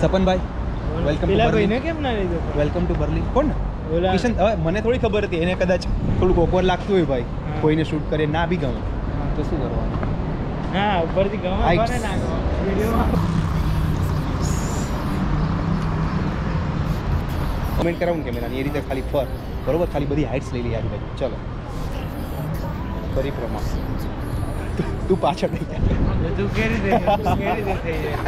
સપન ભાઈ welcome to Berlin. કેમ ના લીધો? Welcome to Berlin. કોણ કિશન? હવે મને થોડી ખબર હતી, એને કદાચ થોડુંક ઓકવર્ડ લાગતું હોય ભાઈ, કોઈને શૂટ કરે ના બી ગમે તો શું કરવાનું? હા, ઉપરથી ગમે કોને ના ગમે વિડિયોમાં. કમેન્ટ કરાવું કેમેરાની એ રીતે ખાલી ફર બરોબર, ખાલી બધી હાઇટ્સ લઈ લઈ યાર ભાઈ. ચલો પરિક્રમા. તું પાછળ નહીં તું કેરી દે થઈ જાય.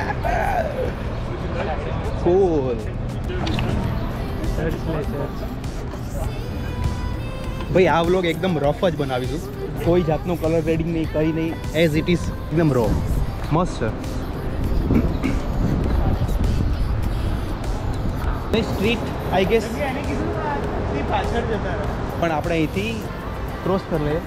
કૂલ સર્ચ ભાઈ. આ વ્લોગ એકદમ રફ જ બનાવીશું, કોઈ જાતનું કલર ગ્રેડિંગ નહીં, કંઈ નહીં, એઝ ઇટ ઇઝ એકદમ રો. મસ્ત છે સ્ટ્રીટ આઈ ગેસ, પાછળ જતા રહો. પણ આપણે અહીંથી ક્રોસ કરી લઈએ.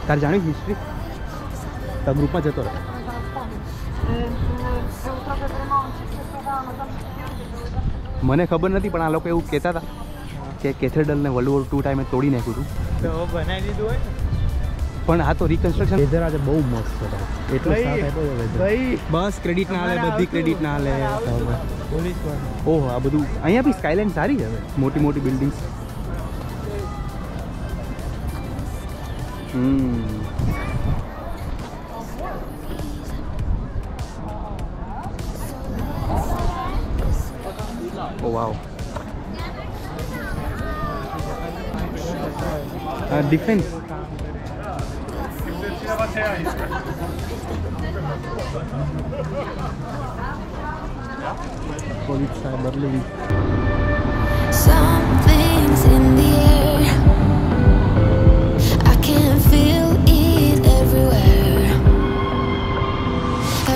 તારે જાણ્યું હિસ્ટ્રી? તાર ગ્રુપમાં જતો રહે. મને ખબર નથી, પણ આ લોકો એવું કહેતા હતા કે કેથેડ્રલને વર્લ્ડ વોર 2 ટાઈમે તોડી નાખ્યું હતું, તો બનાવી દીધું હોય ને. પણ આ તો રિકન્સ્ટ્રક્શન. વેધર આજે બહુ મસ્ત છે એટલો સાથ આપ્યો છે ભાઈ. બસ ક્રેડિટ ના લે, બધી ક્રેડિટ ના લે. પોલીસ ઓહો, આ બધું અહીંયા બી સ્કાયલાઇન સારી છે હવે, મોટી મોટી બિલ્ડિંગ્સ. ઓ વાવ. ડિફેન્સ. પોલીસ સાહેબ Berlin. Something's in the air. I can feel it everywhere.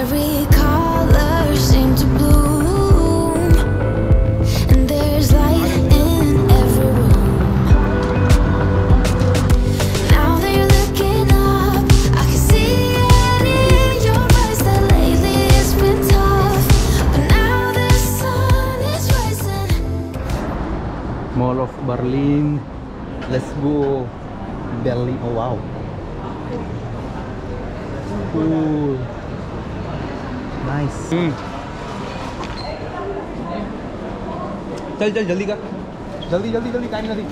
Every color seems to bloom, and there's light in every room. Now that you're looking up, I can see it in your eyes that lately it's been tough, but now the sun is rising. Mall of Berlin. Let's go Berlin. Oh wow. Cool. Nice. ચલ જલ્દી કર, જલ્દી time નથી.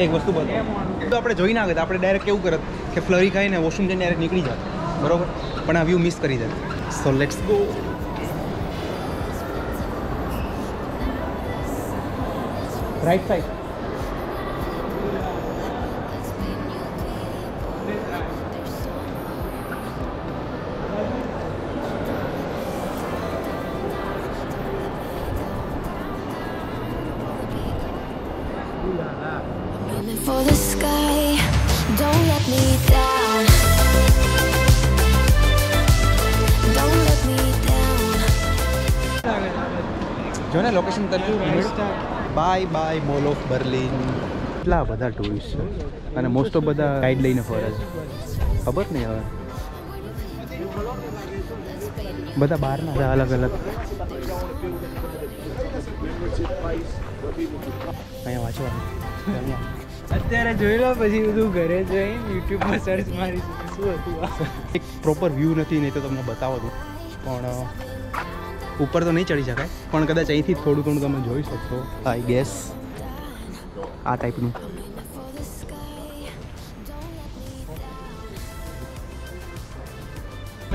એક વસ્તુ બતાવ. તો આપણે જોઈ ના ગયા, આપણે ડાયરેક્ટ કેવું કરત કે ફ્લરી ખાઈને વોશરૂમ જઈને ડાયરેક્ટ નીકળી જાત, બરોબર, પણ આ વ્યૂ મિસ કરી જાય. So let's go. Right side. Aiming for the sky, don't let me down. Don't let me down. જો ને લોકેશન તરફ. Bye bye mall of Berlin. એટલા બધા ટુરિસ્ટ છે અને મોસ્ટ ઓફ બધા ગાઈડ લઈને ફરે છે, ખબર નહીં હવે બધા બહારના અલગ અલગ. અહીંયા વાંચવાનું અત્યારે જોઈ લો, પછી બધું ઘરે જઈને યુટ્યુબમાં સર્ચ મારીશું શું હતું. એક પ્રોપર વ્યૂ નથી, નહીં તો તમને બતાવો છું, પણ ઉપર તો નહીં ચડી શકાય, પણ કદાચ અહીંથી થોડું ઘણું તમે જોઈ શકશો. આઈ ગેસ આ ટાઈપનું.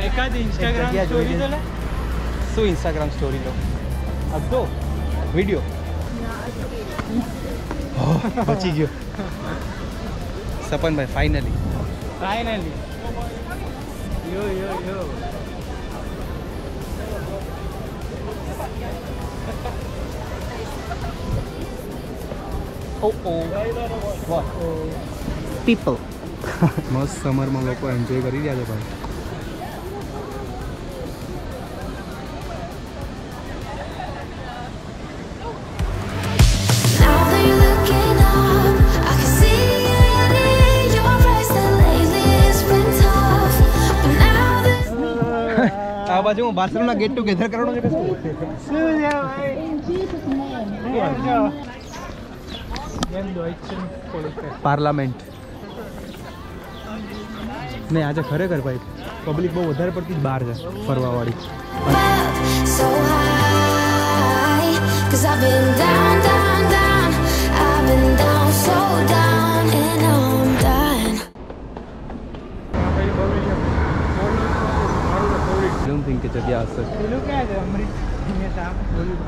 એકાદ ઇન્સ્ટાગ્રામ સ્ટોરી તો લે. શું ઇન્સ્ટાગ્રામ સ્ટોરી લો? અડધો વિડીયો બચી ગયો. સપનભાઈ ફાઇનલી યો પીપલ. મસ્ત સમરમાં લોકો એન્જોય કરી રહ્યા છે ભાઈ. Now that you're looking up, I can see it in your eyes that lately it's been tough, but now the આ બાજુ હું બાથરૂમના ગેટ ટુગેધર કરવાનો છે કે શું? શું છે ભાઈ? કેમ છો? પાર્લામેન્ટ. ને આજે ખરેખર ભાઈ પબ્લિક બહુ વધારે પડતી જ બહાર છે ફરવાવાળી. So high, 'cause I've been down, down, down. I've been down, so down, and now I'm done. I don't think કે જગ્યા હશે. પેલું ક્યાં છે અમૃત સાપ બોલ્યું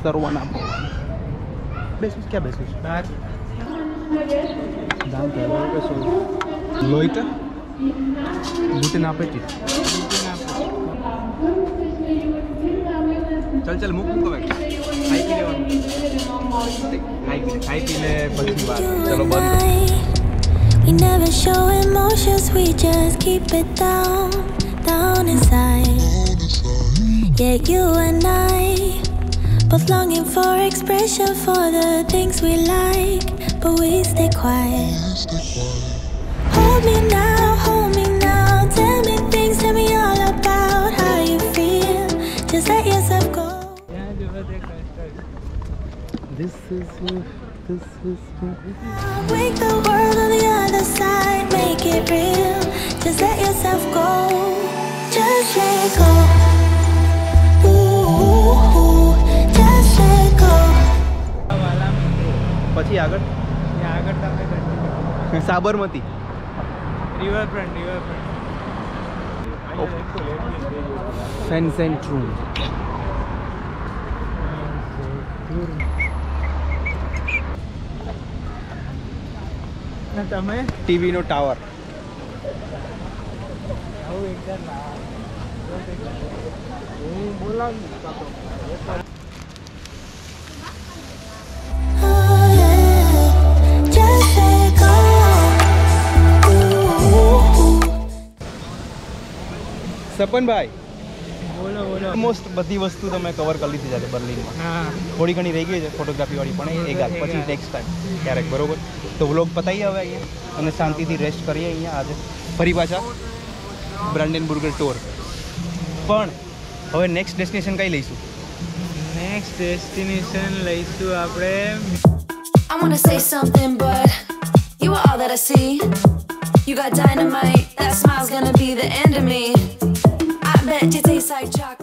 સરવાના બેસું ક્યાં બેસું બહાર દામ તો બેસું લોહીટ બુટીન આપે છે. ચાલ મૂક હવે ખાઈ પી લેવાનું. ખાઈ પી લે પછી વાત. ચલો બંધ. We never show emotions, we just keep it down, down inside. Yeah, you and I both longing for expression for the things we like, but we stay quiet. Hold me now, tell me things, tell me all about how you feel. Just let yourself go. ત્યાં જોવા દે custard This is Wake the world on the other side, make it real. Just let yourself go. Just let go. Ooh, just let go. વાલા પછી આગળ ત્યાં આગળ તમે કરી Sabarmati. Riverfront Fernsehturm. ને તમે ટીવીનો ટાવર. આવું એકદમ હું બોલાવું Oh yeah, just let go. Ooh. સપનભાઈ બોલો ઓલમોસ્ટ બધી વસ્તુ તમે કવર કરી લીધી છે બર્લિનમાં. હા થોડી ઘણી રહી ગઈ છે ફોટોગ્રાફી વાળી, પણ એક પછી નેક્સ્ટ ટાઈમ ક્યારેક. બરોબર, તો વ્લોગ પતાવી હવે અહીંયા અને શાંતિથી રેસ્ટ કરીએ અહીંયા આજે ફરી પાછા બ્રાન્ડનબુર્ગ ટૂર. પણ હવે નેક્સ્ટ ડેસ્ટિનેશન કઈ લઈશું? નેક્સ્ટ ડેસ્ટિનેશન લઈશું આપણે I wanna say something, but you are all that I see. You got dynamite, that smile's gonna be the end of me. I bet you taste like chocolate.